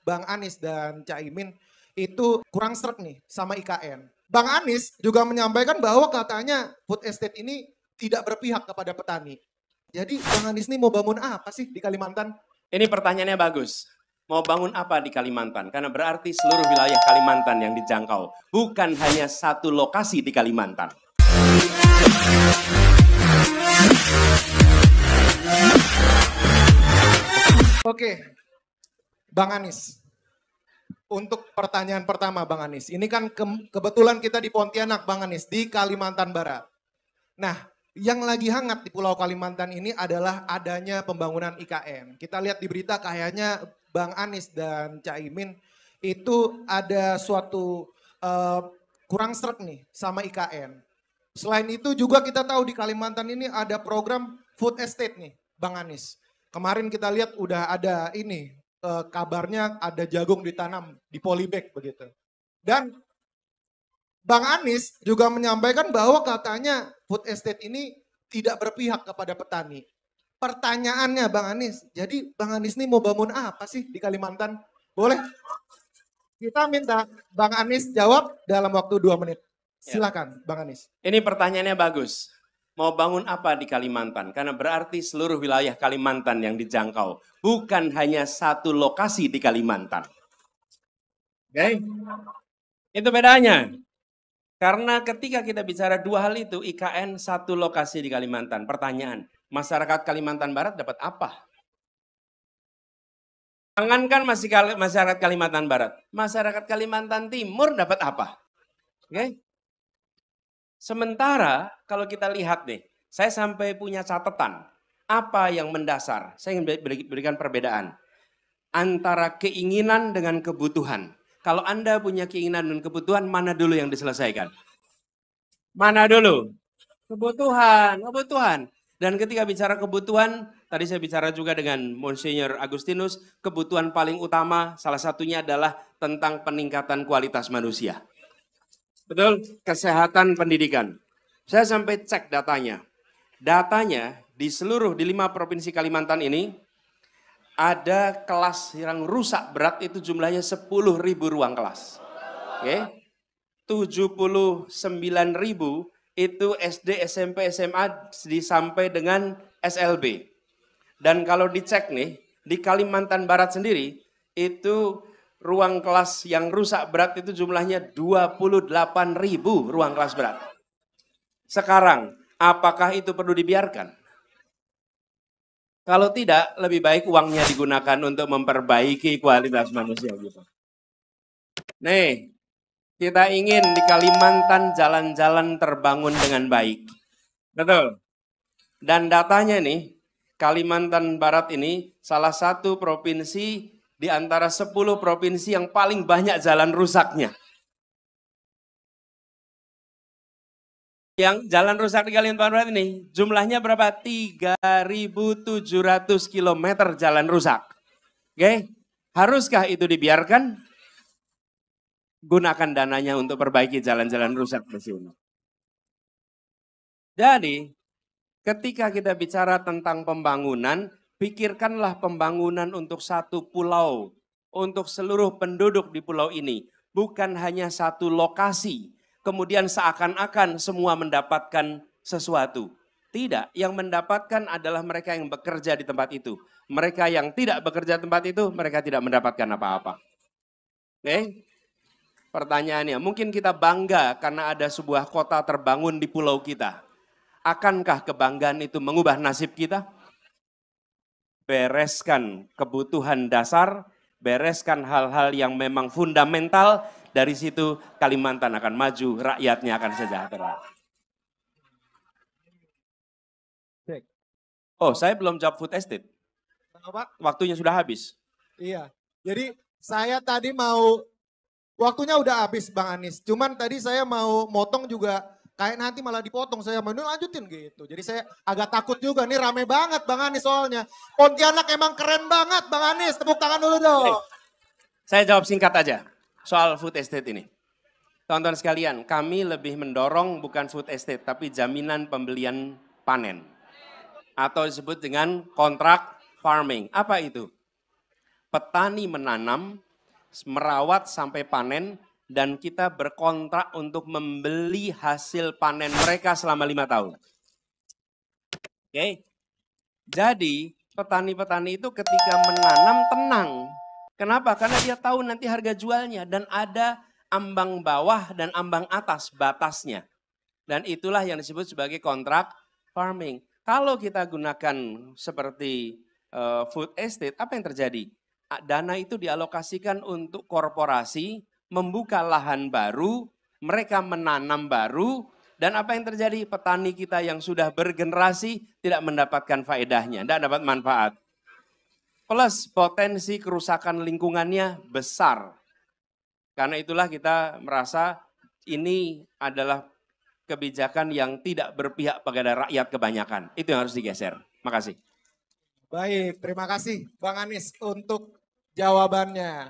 Bang Anies dan Caimin itu kurang sreg nih sama IKN. Bang Anies juga menyampaikan bahwa katanya food estate ini tidak berpihak kepada petani. Jadi Bang Anies ini mau bangun apa sih di Kalimantan? Ini pertanyaannya bagus. Mau bangun apa di Kalimantan? Karena berarti seluruh wilayah Kalimantan yang dijangkau. Bukan hanya satu lokasi di Kalimantan. Oke, Bang Anies. Untuk pertanyaan pertama Bang Anies. Ini kan kebetulan kita di Pontianak Bang Anies, di Kalimantan Barat. Nah, yang lagi hangat di Pulau Kalimantan ini adalah adanya pembangunan IKN. Kita lihat di berita kayaknya Bang Anies dan Caimin itu ada suatu kurang sreg nih sama IKN. Selain itu juga kita tahu di Kalimantan ini ada program food estate nih Bang Anies. Kemarin kita lihat udah ada ini kabarnya ada jagung ditanam di polybag begitu. Dan Bang Anies juga menyampaikan bahwa katanya food estate ini tidak berpihak kepada petani. Pertanyaannya Bang Anies, jadi Bang Anies ini mau bangun apa sih di Kalimantan? Boleh? Kita minta Bang Anies jawab dalam waktu 2 menit. Silakan Bang Anies. Ini pertanyaannya bagus. Mau bangun apa di Kalimantan? Karena berarti seluruh wilayah Kalimantan yang dijangkau. Bukan hanya satu lokasi di Kalimantan. Oke? Itu bedanya. Karena ketika kita bicara dua hal itu, IKN satu lokasi di Kalimantan. Pertanyaan, masyarakat Kalimantan Barat dapat apa? Jangankan masyarakat Kalimantan Barat, masyarakat Kalimantan Timur dapat apa? Oke? Sementara kalau kita lihat nih, saya sampai punya catatan. Apa yang mendasar? Saya ingin berikan perbedaan. Antara keinginan dengan kebutuhan. Kalau Anda punya keinginan dan kebutuhan, mana dulu yang diselesaikan? Mana dulu? Kebutuhan. Dan ketika bicara kebutuhan, tadi saya bicara juga dengan Monsignor Agustinus, kebutuhan paling utama salah satunya adalah tentang peningkatan kualitas manusia. Betul? Kesehatan pendidikan. Saya sampai cek datanya. Datanya di 5 provinsi Kalimantan ini, ada kelas yang rusak berat itu jumlahnya 10.000 ruang kelas. Oke? 79.000 itu SD, SMP, SMA sampai dengan SLB. Dan kalau dicek nih, di Kalimantan Barat sendiri, itu ruang kelas yang rusak berat itu jumlahnya 28.000 ruang kelas berat. Sekarang, apakah itu perlu dibiarkan? Kalau tidak, lebih baik uangnya digunakan untuk memperbaiki kualitas manusia gitu. Nih, kita ingin di Kalimantan jalan-jalan terbangun dengan baik. Betul. Dan datanya nih, Kalimantan Barat ini salah satu provinsi di antara 10 provinsi yang paling banyak jalan rusaknya. Yang jalan rusak di Kalimantan Barat ini jumlahnya berapa? 3.700 km jalan rusak. Oke? Haruskah itu dibiarkan? Gunakan dananya untuk perbaiki jalan-jalan rusak di sini. Jadi, ketika kita bicara tentang pembangunan, pikirkanlah pembangunan untuk satu pulau, untuk seluruh penduduk di pulau ini. Bukan hanya satu lokasi, kemudian seakan-akan semua mendapatkan sesuatu. Tidak, yang mendapatkan adalah mereka yang bekerja di tempat itu. Mereka yang tidak bekerja di tempat itu, mereka tidak mendapatkan apa-apa. Oke? Pertanyaannya, mungkin kita bangga karena ada sebuah kota terbangun di pulau kita. Akankah kebanggaan itu mengubah nasib kita? Bereskan kebutuhan dasar, bereskan hal-hal yang memang fundamental, dari situ Kalimantan akan maju, rakyatnya akan sejahtera. Oh, saya belum jawab food estate. Waktunya sudah habis. Iya, jadi saya tadi waktunya udah habis Bang Anies. Cuman tadi saya mau motong juga kayak nanti malah dipotong. Saya mau lanjutin gitu. Jadi saya agak takut juga. Nih rame banget Bang Anies soalnya. Pontianak emang keren banget Bang Anies. Tepuk tangan dulu dong. Saya jawab singkat aja soal food estate ini. Teman-teman sekalian, kami lebih mendorong bukan food estate tapi jaminan pembelian panen. Atau disebut dengan kontrak farming. Apa itu? Petani menanam, merawat sampai panen, dan kita berkontrak untuk membeli hasil panen mereka selama 5 tahun. Oke. Jadi petani-petani itu ketika menanam tenang. Kenapa? Karena dia tahu nanti harga jualnya dan ada ambang bawah dan ambang atas batasnya. Dan itulah yang disebut sebagai kontrak farming. Kalau kita gunakan seperti food estate, apa yang terjadi? Dana itu dialokasikan untuk korporasi, membuka lahan baru, mereka menanam baru, dan apa yang terjadi? Petani kita yang sudah bergenerasi tidak mendapatkan faedahnya, tidak dapat manfaat. Plus potensi kerusakan lingkungannya besar. Karena itulah kita merasa ini adalah kebijakan yang tidak berpihak pada rakyat kebanyakan. Itu yang harus digeser. Makasih. Baik, terima kasih Bang Anies untuk jawabannya.